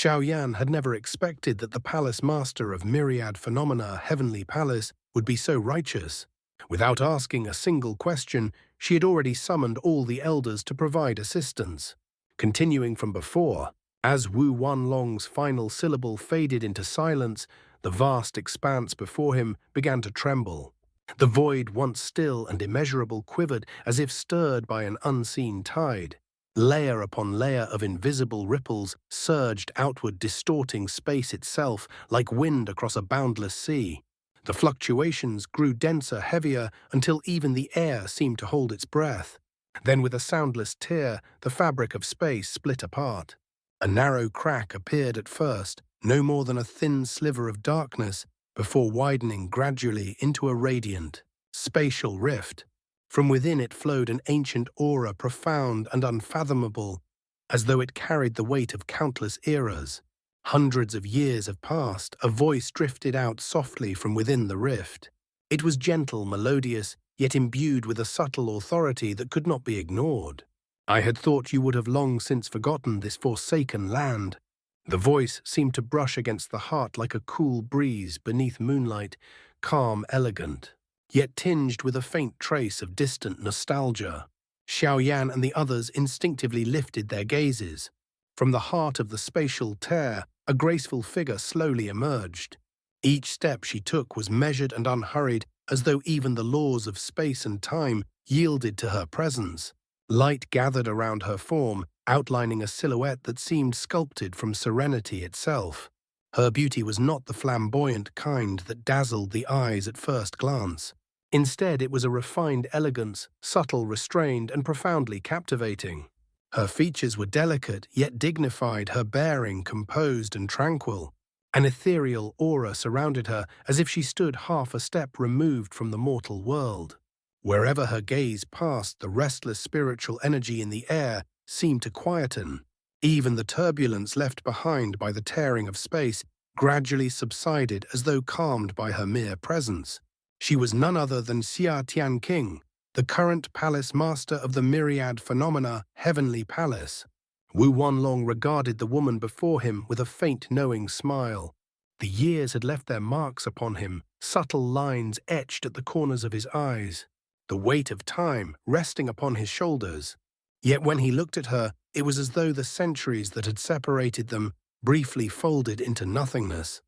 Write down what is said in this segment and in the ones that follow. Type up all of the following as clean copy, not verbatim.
Xiaoyan had never expected that the palace master of myriad phenomena, Heavenly Palace, would be so righteous. Without asking a single question, she had already summoned all the elders to provide assistance. Continuing from before, as Wu Wanlong's final syllable faded into silence, the vast expanse before him began to tremble. The void, once still and immeasurable, quivered as if stirred by an unseen tide. Layer upon layer of invisible ripples surged outward, distorting space itself like wind across a boundless sea. The fluctuations grew denser, heavier, until even the air seemed to hold its breath. Then, with a soundless tear, the fabric of space split apart. A narrow crack appeared at first, no more than a thin sliver of darkness, before widening gradually into a radiant, spatial rift. From within it flowed an ancient aura, profound and unfathomable, as though it carried the weight of countless eras. Hundreds of years have passed, a voice drifted out softly from within the rift. It was gentle, melodious, yet imbued with a subtle authority that could not be ignored. "I had thought you would have long since forgotten this forsaken land." The voice seemed to brush against the heart like a cool breeze beneath moonlight, calm, elegant, yet tinged with a faint trace of distant nostalgia. Xiaoyan and the others instinctively lifted their gazes. From the heart of the spatial tear, a graceful figure slowly emerged. Each step she took was measured and unhurried, as though even the laws of space and time yielded to her presence. Light gathered around her form, outlining a silhouette that seemed sculpted from serenity itself. Her beauty was not the flamboyant kind that dazzled the eyes at first glance. Instead, it was a refined elegance, subtle, restrained, and profoundly captivating. Her features were delicate, yet dignified, her bearing composed and tranquil. An ethereal aura surrounded her, as if she stood half a step removed from the mortal world. Wherever her gaze passed, the restless spiritual energy in the air seemed to quieten. Even the turbulence left behind by the tearing of space gradually subsided, as though calmed by her mere presence. She was none other than Xianxia, the current palace master of the myriad phenomena, Heavenly Palace. Wu Wanlong regarded the woman before him with a faint, knowing smile. The years had left their marks upon him, subtle lines etched at the corners of his eyes, the weight of time resting upon his shoulders. Yet when he looked at her, it was as though the centuries that had separated them briefly folded into nothingness.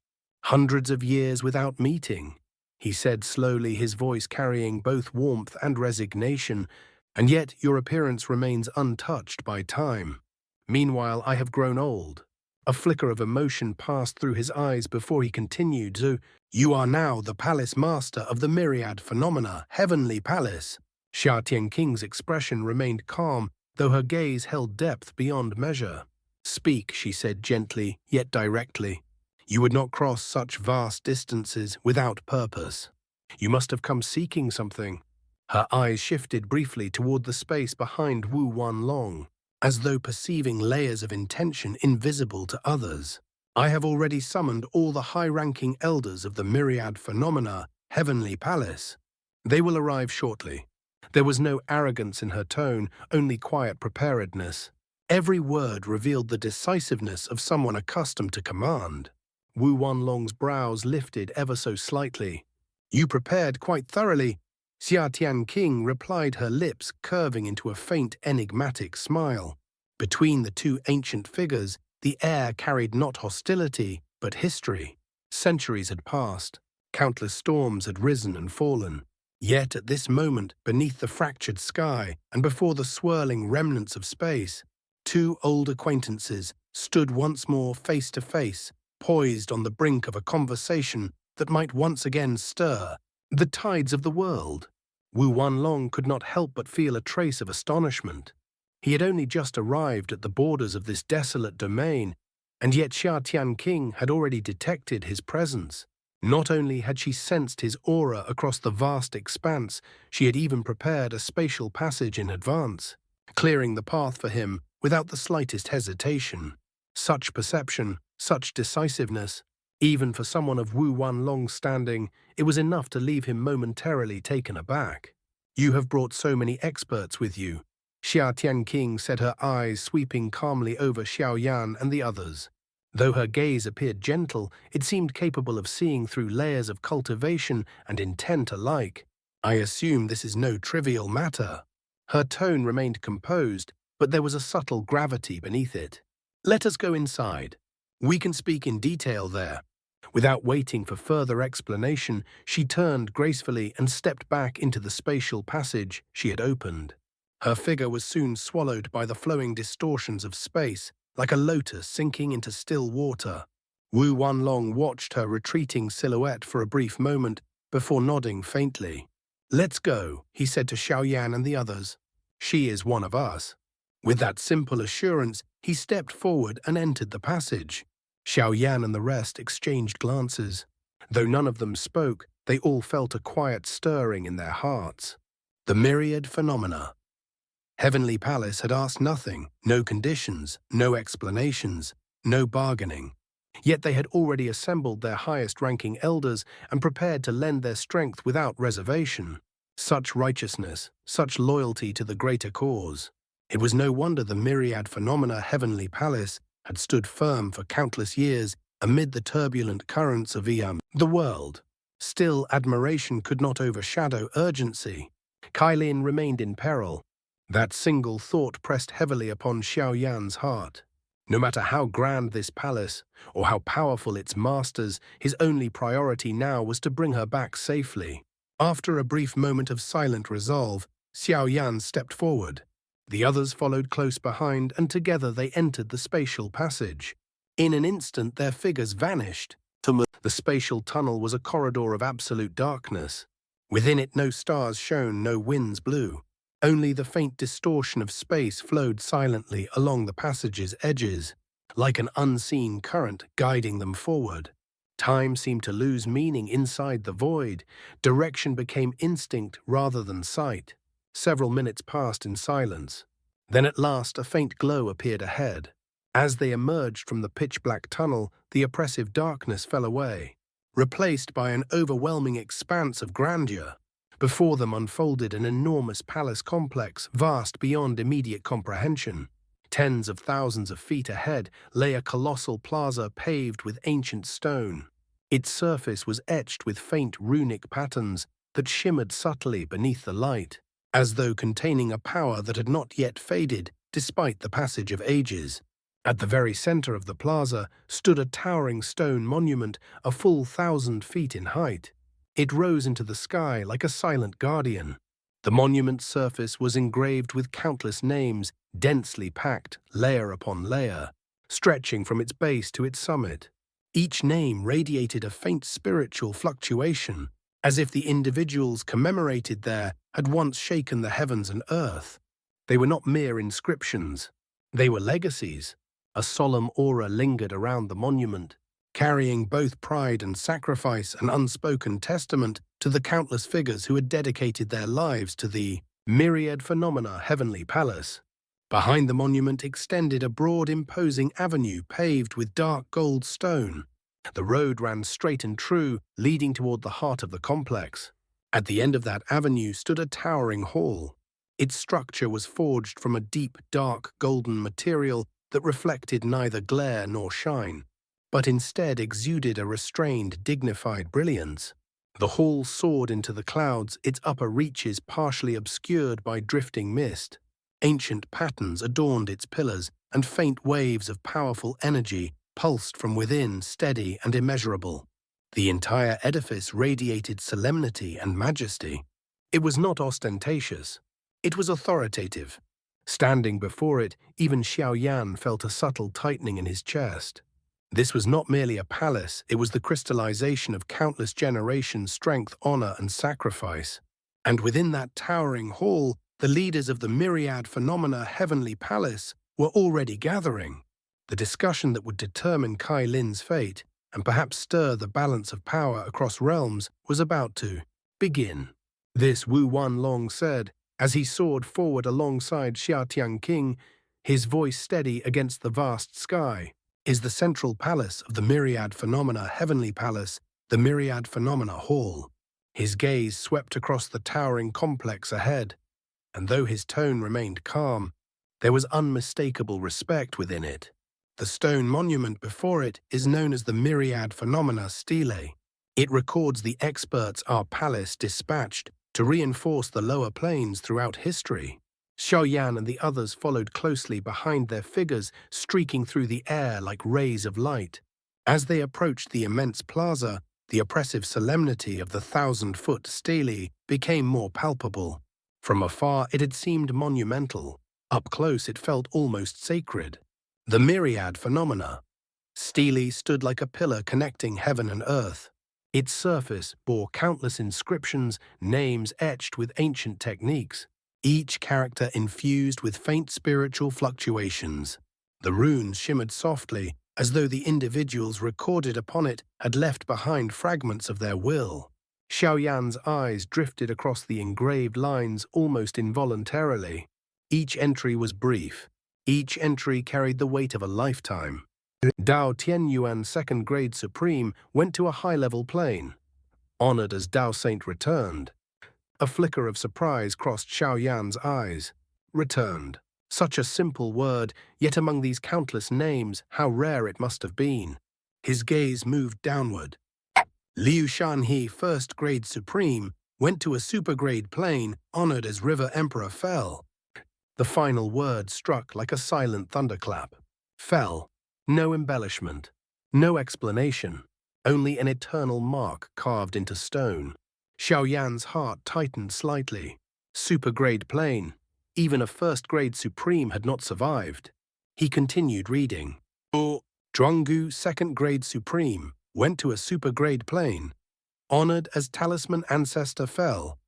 "Hundreds of years without meeting," he said slowly, his voice carrying both warmth and resignation, "and yet your appearance remains untouched by time. Meanwhile, I have grown old." A flicker of emotion passed through his eyes before he continued, "So you are now the palace master of the myriad phenomena, Heavenly Palace." Xianxia's expression remained calm, though her gaze held depth beyond measure. "Speak," she said gently, yet directly. "You would not cross such vast distances without purpose. You must have come seeking something." Her eyes shifted briefly toward the space behind Wu Wanlong, as though perceiving layers of intention invisible to others. "I have already summoned all the high-ranking elders of the myriad phenomena, Heavenly Palace. They will arrive shortly." There was no arrogance in her tone, only quiet preparedness. Every word revealed the decisiveness of someone accustomed to command. Wu Wanlong's brows lifted ever so slightly. "You prepared quite thoroughly," Xianxia replied, her lips curving into a faint, enigmatic smile. Between the two ancient figures, the air carried not hostility, but history. Centuries had passed. Countless storms had risen and fallen. Yet at this moment, beneath the fractured sky and before the swirling remnants of space, two old acquaintances stood once more face to face, poised on the brink of a conversation that might once again stir the tides of the world. Wu Wanlong could not help but feel a trace of astonishment. He had only just arrived at the borders of this desolate domain, and yet Xianxia had already detected his presence. Not only had she sensed his aura across the vast expanse, she had even prepared a spatial passage in advance, clearing the path for him without the slightest hesitation. Such perception, such decisiveness, even for someone of Wu Wanlong's standing, it was enough to leave him momentarily taken aback. "You have brought so many experts with you," Xianxia said, her eyes sweeping calmly over Xiaoyan and the others. Though her gaze appeared gentle, it seemed capable of seeing through layers of cultivation and intent alike. I assume this is no trivial matter. Her tone remained composed, but there was a subtle gravity beneath it. Let us go inside. We can speak in detail there. Without waiting for further explanation, she turned gracefully and stepped back into the spatial passage she had opened. Her figure was soon swallowed by the flowing distortions of space, like a lotus sinking into still water. Wu Wanlong watched her retreating silhouette for a brief moment before nodding faintly. "Let's go," he said to Xiaoyan and the others. "She is one of us." With that simple assurance, he stepped forward and entered the passage. Xiaoyan and the rest exchanged glances. Though none of them spoke, they all felt a quiet stirring in their hearts. The myriad phenomena. Heavenly Palace had asked nothing, no conditions, no explanations, no bargaining. Yet they had already assembled their highest-ranking elders and prepared to lend their strength without reservation. Such righteousness, such loyalty to the greater cause. It was no wonder the myriad phenomena Heavenly Palace had stood firm for countless years amid the turbulent currents of the world. Still, admiration could not overshadow urgency. Kailin remained in peril. That single thought pressed heavily upon Xiaoyan's heart. No matter how grand this palace, or how powerful its masters, his only priority now was to bring her back safely. After a brief moment of silent resolve, Xiaoyan stepped forward. The others followed close behind, and together they entered the spatial passage. In an instant, their figures vanished. The spatial tunnel was a corridor of absolute darkness. Within it, no stars shone, no winds blew. Only the faint distortion of space flowed silently along the passage's edges, like an unseen current guiding them forward. Time seemed to lose meaning inside the void. Direction became instinct rather than sight. Several minutes passed in silence. Then at last a faint glow appeared ahead. As they emerged from the pitch-black tunnel, the oppressive darkness fell away, replaced by an overwhelming expanse of grandeur. Before them unfolded an enormous palace complex, vast beyond immediate comprehension. Tens of thousands of feet ahead lay a colossal plaza paved with ancient stone. Its surface was etched with faint runic patterns that shimmered subtly beneath the light, as though containing a power that had not yet faded despite the passage of ages. At the very center of the plaza stood a towering stone monument a full 1,000 feet in height. It rose into the sky like a silent guardian. The monument's surface was engraved with countless names, densely packed, layer upon layer, stretching from its base to its summit. Each name radiated a faint spiritual fluctuation, as if the individuals commemorated there had once shaken the heavens and earth. They were not mere inscriptions. They were legacies. A solemn aura lingered around the monument, carrying both pride and sacrifice, an unspoken testament to the countless figures who had dedicated their lives to the myriad phenomena Heavenly Palace. Behind the monument extended a broad, imposing avenue paved with dark gold stone. The road ran straight and true, leading toward the heart of the complex. At the end of that avenue stood a towering hall. Its structure was forged from a deep, dark, golden material that reflected neither glare nor shine, but instead exuded a restrained, dignified brilliance. The hall soared into the clouds, its upper reaches partially obscured by drifting mist. Ancient patterns adorned its pillars, and faint waves of powerful energy pulsed from within, steady and immeasurable. The entire edifice radiated solemnity and majesty. It was not ostentatious. It was authoritative. Standing before it, even Xiaoyan felt a subtle tightening in his chest. This was not merely a palace, it was the crystallization of countless generations' strength, honor, and sacrifice. And within that towering hall, the leaders of the myriad phenomena Heavenly Palace were already gathering. The discussion that would determine Kai Lin's fate, and perhaps stir the balance of power across realms, was about to begin. This Wu Wanlong said, as he soared forward alongside Xia King, his voice steady against the vast sky. Is the central palace of the myriad phenomena Heavenly Palace, the myriad phenomena hall. His gaze swept across the towering complex ahead, and though his tone remained calm, there was unmistakable respect within it. The stone monument before it is known as the Myriad Phenomena Stele. It records the experts our palace dispatched to reinforce the lower planes throughout history. Xiaoyan and the others followed closely behind their figures, streaking through the air like rays of light. As they approached the immense plaza, the oppressive solemnity of the 1,000-foot stele became more palpable. From afar, it had seemed monumental. Up close, it felt almost sacred. The Myriad Phenomena Stele stood like a pillar connecting heaven and earth. Its surface bore countless inscriptions, names etched with ancient techniques, each character infused with faint spiritual fluctuations. The runes shimmered softly, as though the individuals recorded upon it had left behind fragments of their will. Xiaoyan's eyes drifted across the engraved lines almost involuntarily. Each entry was brief. Each entry carried the weight of a lifetime. Dao Tianyuan Second Grade Supreme went to a high-level plane. Honored as Dao Saint returned. A flicker of surprise crossed Xiaoyan's eyes. Returned. Such a simple word, yet among these countless names, how rare it must have been. His gaze moved downward. Liu Shanhe First Grade Supreme went to a super-grade plane, honored as River Emperor fell. The final word struck like a silent thunderclap. Fell. No embellishment. No explanation. Only an eternal mark carved into stone. Xiaoyan's heart tightened slightly. Super-grade plane. Even a first-grade supreme had not survived. He continued reading. Zhuanggu Second-Grade Supreme went to a super-grade plane. Honored as Talisman Ancestor fell.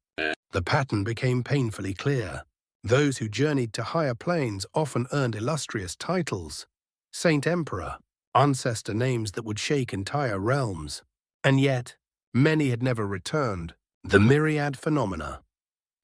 The pattern became painfully clear. Those who journeyed to higher planes often earned illustrious titles. Saint Emperor, ancestor names that would shake entire realms. And yet, many had never returned. The Myriad Phenomena.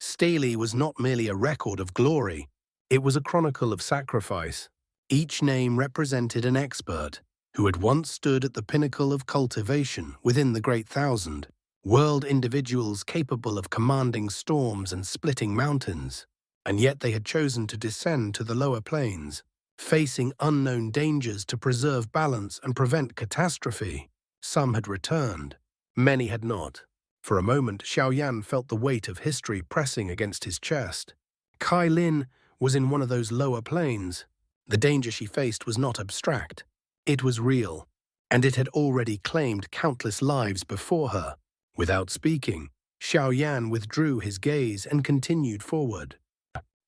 Stele was not merely a record of glory, it was a chronicle of sacrifice. Each name represented an expert who had once stood at the pinnacle of cultivation within the Great Thousand, world individuals capable of commanding storms and splitting mountains. And yet they had chosen to descend to the lower planes, facing unknown dangers to preserve balance and prevent catastrophe. Some had returned, many had not. For a moment, Xiaoyan felt the weight of history pressing against his chest. Kai Lin was in one of those lower planes. The danger she faced was not abstract. It was real, and it had already claimed countless lives before her. Without speaking, Xiaoyan withdrew his gaze and continued forward.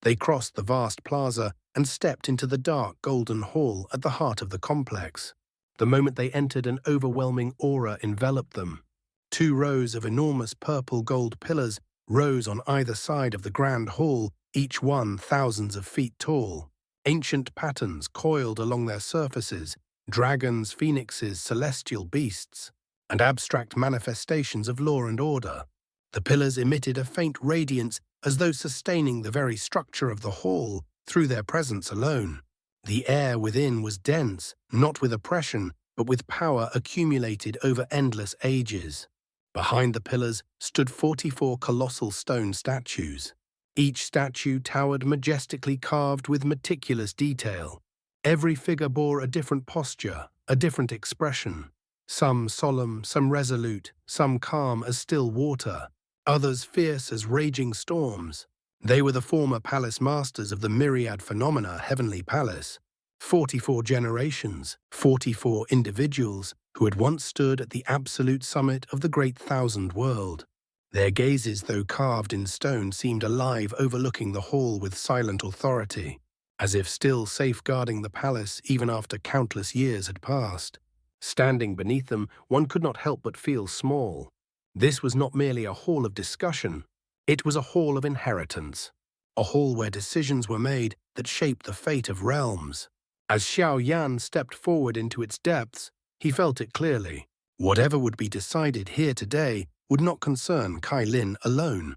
They crossed the vast plaza and stepped into the dark golden hall at the heart of the complex. The moment they entered, an overwhelming aura enveloped them. 2 rows of enormous purple-gold pillars rose on either side of the grand hall, each one thousands of feet tall. Ancient patterns coiled along their surfaces, dragons, phoenixes, celestial beasts, and abstract manifestations of law and order. The pillars emitted a faint radiance as though sustaining the very structure of the hall through their presence alone. The air within was dense, not with oppression, but with power accumulated over endless ages. Behind the pillars stood 44 colossal stone statues. Each statue towered majestically carved with meticulous detail. Every figure bore a different posture, a different expression. Some solemn, some resolute, some calm as still water, others fierce as raging storms. They were the former palace masters of the Myriad Phenomena Heavenly Palace. 44 generations, 44 individuals who had once stood at the absolute summit of the Great Thousand World. Their gazes, though carved in stone, seemed alive, overlooking the hall with silent authority, as if still safeguarding the palace even after countless years had passed. Standing beneath them, one could not help but feel small. This was not merely a hall of discussion, it was a hall of inheritance, a hall where decisions were made that shaped the fate of realms. As Xiaoyan stepped forward into its depths, he felt it clearly. Whatever would be decided here today would not concern Kai Lin alone.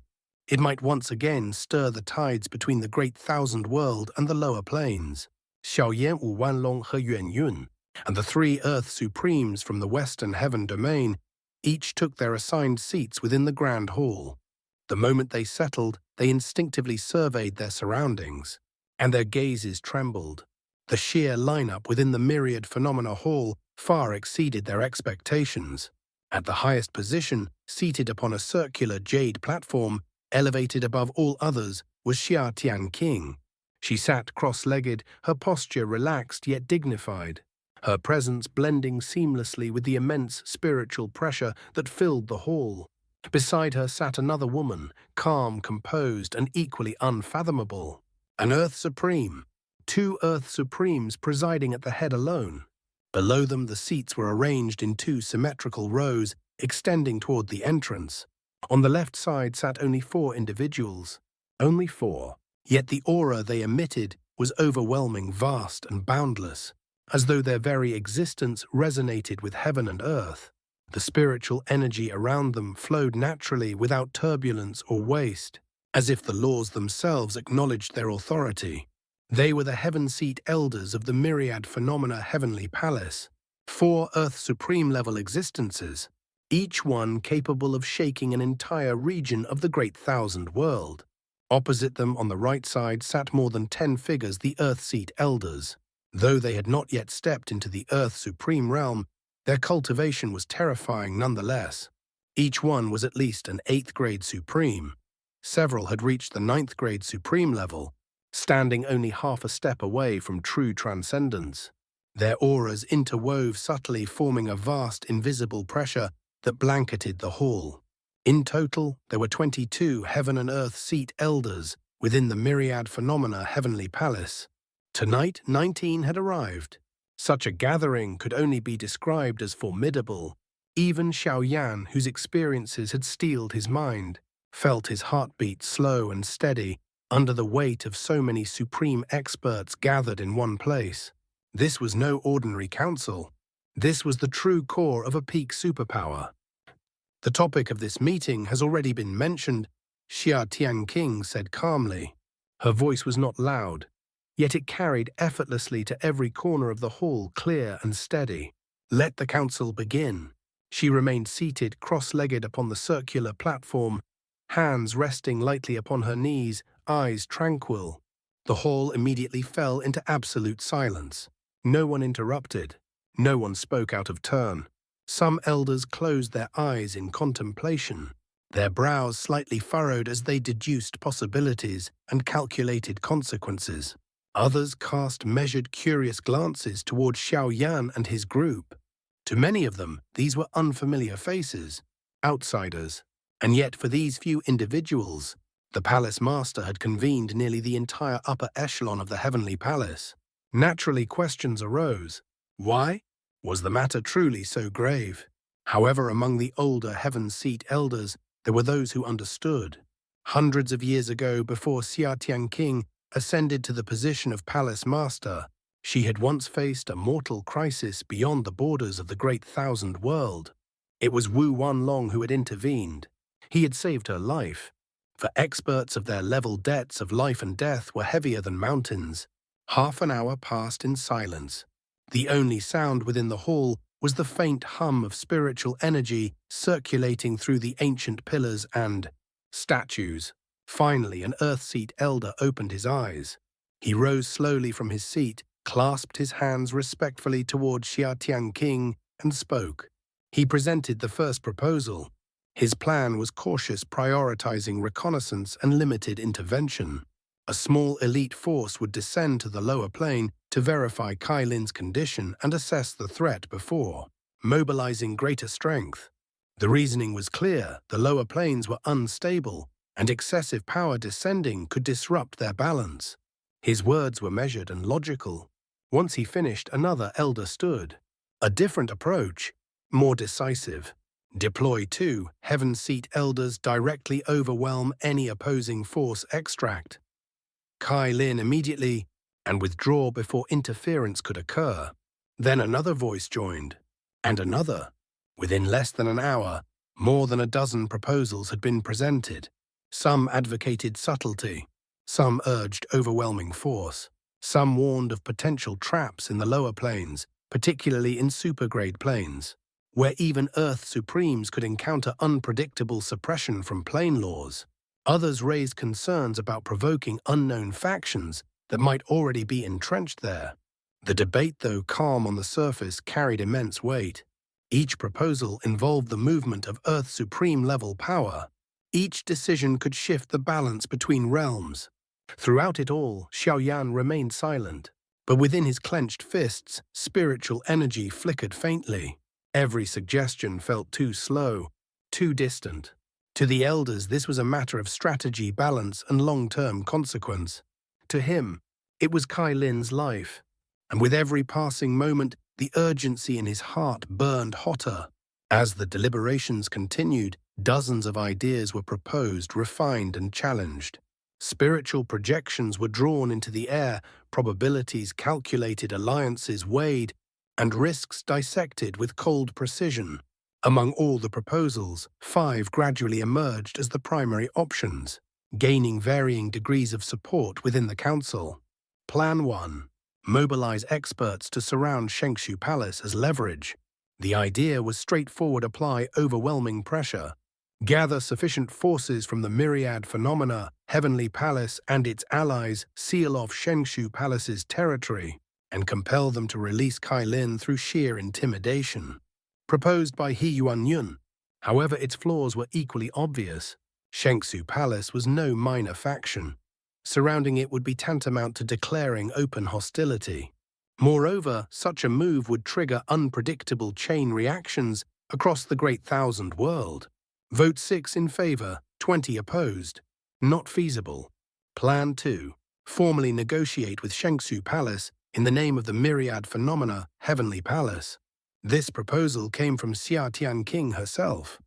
It might once again stir the tides between the Great Thousand World and the lower planes. Xiaoyan Wu Wanlong He Yuan Yun and the 3 Earth Supremes from the Western Heaven Domain each took their assigned seats within the Grand Hall. The moment they settled, they instinctively surveyed their surroundings, and their gazes trembled. The sheer lineup within the myriad phenomena hall far exceeded their expectations. At the highest position, seated upon a circular jade platform, elevated above all others, was Xiao. She sat cross-legged, her posture relaxed yet dignified, her presence blending seamlessly with the immense spiritual pressure that filled the hall. Beside her sat another woman, calm, composed, and equally unfathomable. An Earth Supreme. Two Earth Supremes presiding at the head alone. Below them the seats were arranged in two symmetrical rows, extending toward the entrance. On the left side sat only 4 individuals. Only 4. Yet the aura they emitted was overwhelming, vast, and boundless, as though their very existence resonated with heaven and earth. The spiritual energy around them flowed naturally without turbulence or waste, as if the laws themselves acknowledged their authority. They were the heaven-seat elders of the myriad phenomena heavenly palace, 4 Earth Supreme-level existences, each one capable of shaking an entire region of the Great Thousand World. Opposite them on the right side sat more than 10 figures, the Earth-seat elders. Though they had not yet stepped into the Earth Supreme realm, their cultivation was terrifying nonetheless. Each one was at least an 8th grade Supreme. Several had reached the 9th grade Supreme level, standing only half a step away from true transcendence. Their auras interwove subtly, forming a vast invisible pressure that blanketed the hall. In total, there were 22 heaven and earth seat elders within the myriad phenomena heavenly palace. Tonight, 19 had arrived. Such a gathering could only be described as formidable. Even Xiao, whose experiences had steeled his mind, felt his heartbeat slow and steady under the weight of so many supreme experts gathered in one place. This was no ordinary council. This was the true core of a peak superpower. The topic of this meeting has already been mentioned, Xiao said calmly. Her voice was not loud, yet it carried effortlessly to every corner of the hall, clear and steady. Let the council begin. She remained seated, cross-legged upon the circular platform, hands resting lightly upon her knees, eyes tranquil. The hall immediately fell into absolute silence. No one interrupted. No one spoke out of turn. Some elders closed their eyes in contemplation, their brows slightly furrowed as they deduced possibilities and calculated consequences. Others cast measured, curious glances toward Xiao and his group. To many of them, these were unfamiliar faces, outsiders. And yet for these few individuals, the palace master had convened nearly the entire upper echelon of the heavenly palace. Naturally, questions arose. Why? Was the matter truly so grave? However, among the older heaven-seat elders, there were those who understood. Hundreds of years ago, before Xiao ascended to the position of palace master, she had once faced a mortal crisis beyond the borders of the Great Thousand World. It was Wu Wanlong who had intervened. He had saved her life. For experts of their level, debts of life and death were heavier than mountains. Half an hour passed in silence. The only sound within the hall was the faint hum of spiritual energy circulating through the ancient pillars and statues. Finally, an earth-seat elder opened his eyes. He rose slowly from his seat, clasped his hands respectfully toward Xiao, and spoke. He presented the first proposal. His plan was cautious, prioritizing reconnaissance and limited intervention. A small elite force would descend to the lower plane to verify Kai Lin's condition and assess the threat before mobilizing greater strength. The reasoning was clear: the lower planes were unstable, and excessive power descending could disrupt their balance. His words were measured and logical. Once he finished, another elder stood. A different approach, more decisive. Deploy 2 heaven-seat elders directly overwhelm any opposing force. Extract Kai Lin immediately and withdraw before interference could occur. Then another voice joined, and another. Within less than an hour, more than a dozen proposals had been presented. Some advocated subtlety, some urged overwhelming force, some warned of potential traps in the lower planes, particularly in supergrade planes, where even Earth Supremes could encounter unpredictable suppression from plane laws. Others raised concerns about provoking unknown factions that might already be entrenched there. The debate, though calm on the surface, carried immense weight. Each proposal involved the movement of Earth's supreme-level power. Each decision could shift the balance between realms. Throughout it all, Xiaoyan remained silent, but within his clenched fists, spiritual energy flickered faintly. Every suggestion felt too slow, too distant. To the elders, this was a matter of strategy, balance, and long-term consequence. To him, it was Kai Lin's life, and with every passing moment, the urgency in his heart burned hotter. As the deliberations continued, dozens of ideas were proposed, refined, and challenged. Spiritual projections were drawn into the air, probabilities calculated, alliances weighed, and risks dissected with cold precision. Among all the proposals, 5 gradually emerged as the primary options, gaining varying degrees of support within the council. Plan 1. Mobilize experts to surround Shenxu Palace as leverage. The idea was straightforward: apply overwhelming pressure. Gather sufficient forces from the myriad phenomena, Heavenly Palace and its allies, seal off Shenxu Palace's territory, and compel them to release Kai Lin through sheer intimidation. Proposed by He Yuanyun. However, its flaws were equally obvious. Shenxu Palace was no minor faction. Surrounding it would be tantamount to declaring open hostility. Moreover, such a move would trigger unpredictable chain reactions across the Great Thousand World. Vote 6 in favor, 20 opposed. Not feasible. Plan 2. Formally negotiate with Shenxu Palace in the name of the myriad phenomena, Heavenly Palace. This proposal came from Xia King herself.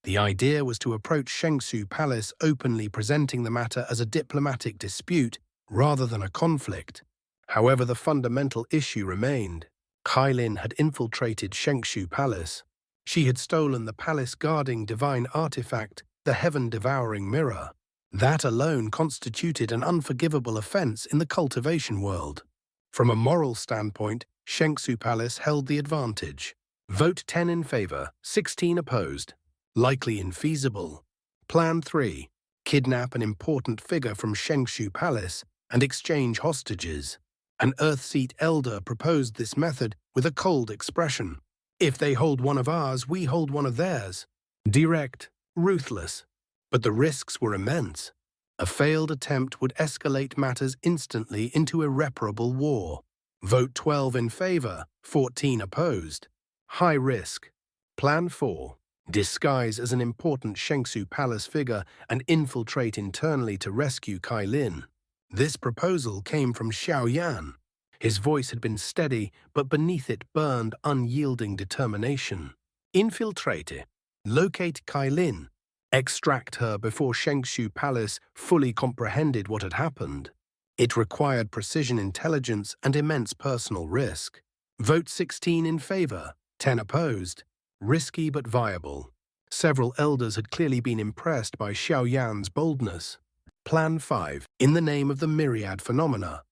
The idea was to approach Shenxu Palace openly, presenting the matter as a diplomatic dispute rather than a conflict. However, the fundamental issue remained. Kai Lin had infiltrated Shenxu Palace. She had stolen the palace-guarding divine artifact, the heaven-devouring mirror. That alone constituted an unforgivable offense in the cultivation world. From a moral standpoint, Shenxu Palace held the advantage. Vote 10 in favor, 16 opposed. Likely infeasible. Plan 3. Kidnap an important figure from Shenxu Palace and exchange hostages. An Earthseat elder proposed this method with a cold expression. If they hold one of ours, we hold one of theirs. Direct, ruthless. But the risks were immense. A failed attempt would escalate matters instantly into irreparable war. Vote 12 in favor, 14 opposed. High risk. Plan 4. Disguise as an important Shenxu Palace figure and infiltrate internally to rescue Kai Lin. This proposal came from Xiaoyan. His voice had been steady, but beneath it burned unyielding determination. Infiltrate. Locate Kai Lin. Extract her before Shenxu Palace fully comprehended what had happened. It required precision intelligence and immense personal risk. Vote 16 in favor, 10 opposed. Risky but viable. Several elders had clearly been impressed by Xiaoyan's boldness. Plan 5. In the name of the myriad phenomena.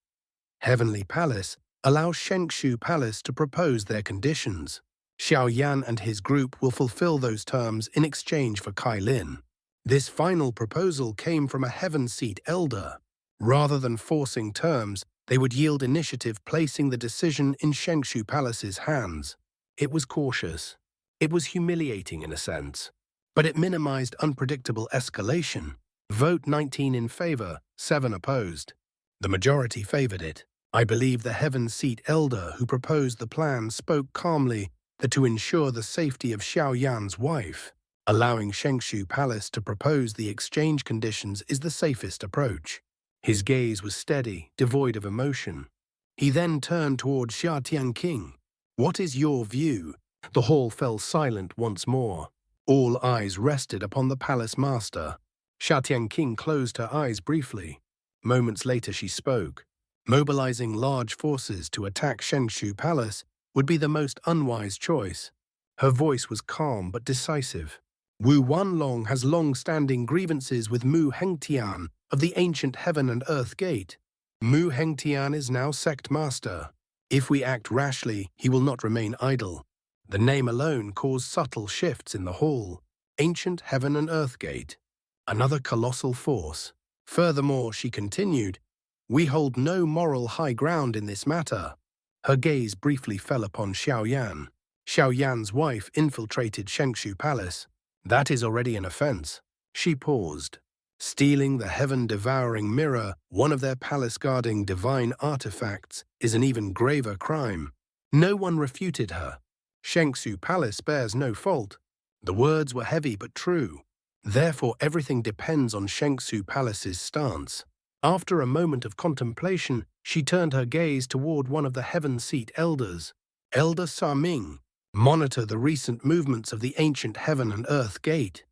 Heavenly Palace allows Shenxu Palace to propose their conditions. Xiaoyan and his group will fulfill those terms in exchange for Kai Lin. This final proposal came from a Heaven Seat elder. Rather than forcing terms, they would yield initiative, placing the decision in Shenxu Palace's hands. It was cautious. It was humiliating in a sense. But it minimized unpredictable escalation. Vote 19 in favor, 7 opposed. The majority favored it. I believe the Heaven Seat elder who proposed the plan spoke calmly that to ensure the safety of Xiaoyan's wife, allowing Shenxu Palace to propose the exchange conditions is the safest approach. His gaze was steady, devoid of emotion. He then turned toward Xia King. What is your view? The hall fell silent once more. All eyes rested upon the palace master. Xia King closed her eyes briefly. Moments later she spoke. Mobilizing large forces to attack Shenxu Palace would be the most unwise choice. Her voice was calm but decisive. Wu Wanlong has long-standing grievances with Mu Hengtian of the ancient Heaven and Earth Gate. Mu Hengtian is now sect master. If we act rashly, he will not remain idle. The name alone caused subtle shifts in the hall. Ancient Heaven and Earth Gate. Another colossal force. Furthermore, she continued, we hold no moral high ground in this matter. Her gaze briefly fell upon Xiao. Xiaoyan's wife infiltrated Shenxu Palace. That is already an offense. She paused. Stealing the heaven-devouring mirror, one of their palace-guarding divine artifacts, is an even graver crime. No one refuted her. Shenxu Palace bears no fault. The words were heavy but true. Therefore, everything depends on Shenxu Palace's stance. After a moment of contemplation, she turned her gaze toward one of the Heaven Seat elders. Elder Saming, monitor the recent movements of the ancient Heaven and Earth Gate.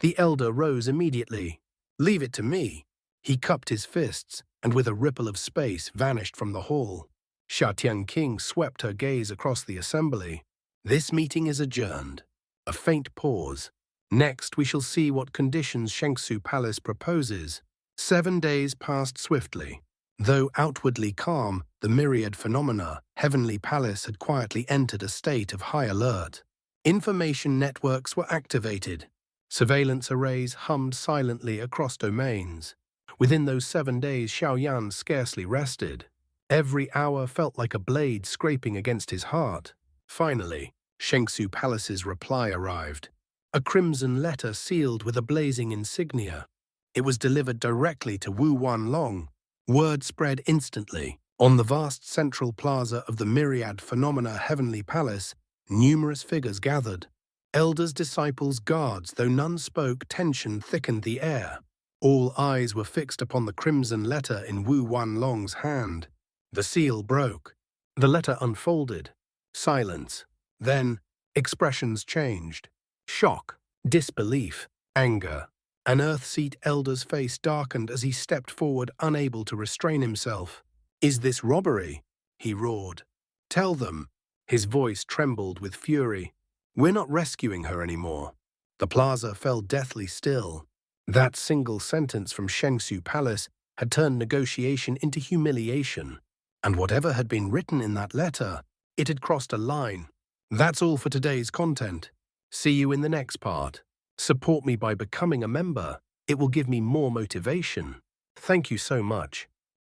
The elder rose immediately. Leave it to me. He cupped his fists, and with a ripple of space vanished from the hall. Xia Tianqing swept her gaze across the assembly. This meeting is adjourned. A faint pause. Next, we shall see what conditions Shenxu Palace proposes. 7 days passed swiftly. Though outwardly calm, the myriad phenomena, Heavenly Palace had quietly entered a state of high alert. Information networks were activated. Surveillance arrays hummed silently across domains. Within those 7 days, Xiaoyan scarcely rested. Every hour felt like a blade scraping against his heart. Finally, Shenxu Palace's reply arrived. A crimson letter sealed with a blazing insignia. It was delivered directly to Wu Wanlong. Word spread instantly. On the vast central plaza of the myriad phenomena Heavenly Palace, numerous figures gathered. Elders, disciples, guards, though none spoke, tension thickened the air. All eyes were fixed upon the crimson letter in Wu Wanlong's hand. The seal broke. The letter unfolded. Silence. Then, expressions changed. Shock, disbelief, anger. An Earthseat elder's face darkened as he stepped forward, unable to restrain himself. "Is this robbery?" he roared. "Tell them." His voice trembled with fury. "We're not rescuing her anymore." The plaza fell deathly still. That single sentence from Shenxu Palace had turned negotiation into humiliation. And whatever had been written in that letter, it had crossed a line. That's all for today's content. See you in the next part. Support me by becoming a member. It will give me more motivation. Thank you so much.